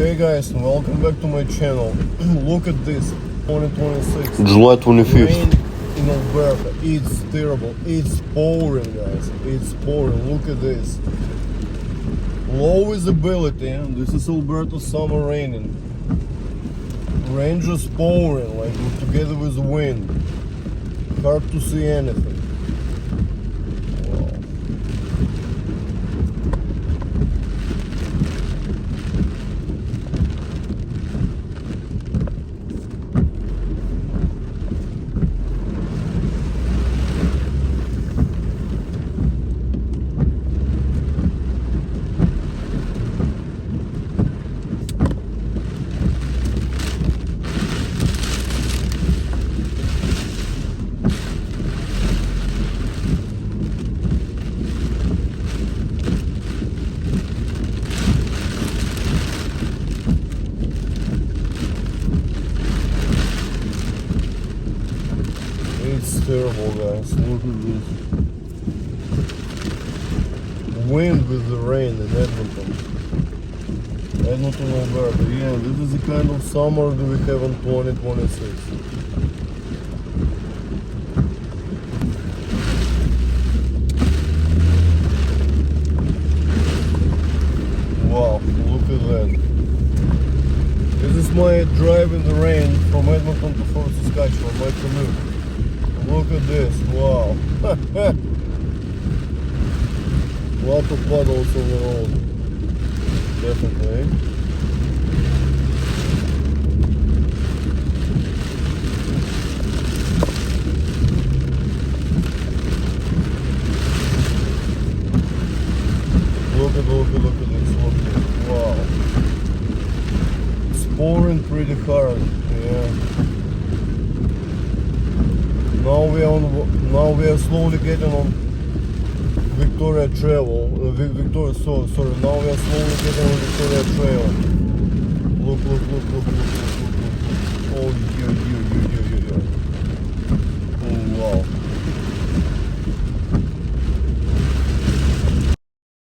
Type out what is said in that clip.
Hey guys, and welcome back to my channel. Look at this, 2026. July 25th. Rain in Alberta. It's terrible. It's pouring, guys. It's pouring. Look at this. Low visibility. This is Alberta summer raining. Rain just pouring, like together with the wind. Hard to see anything. Wow. It's terrible, guys. Look at this. Wind with the rain in Edmonton. Edmonton, Alberta. Yeah, this is the kind of summer that we have in 2026. Wow, look at that. This is my drive in the rain from Edmonton to Fort Saskatchewan, my commute. Look at this, wow. Lot of puddles on the road. Definitely. Look at this, wow. It's pouring pretty hard, yeah. Now we are slowly getting on Victoria Trail. Now we are slowly getting on Victoria Trail. Look. Oh,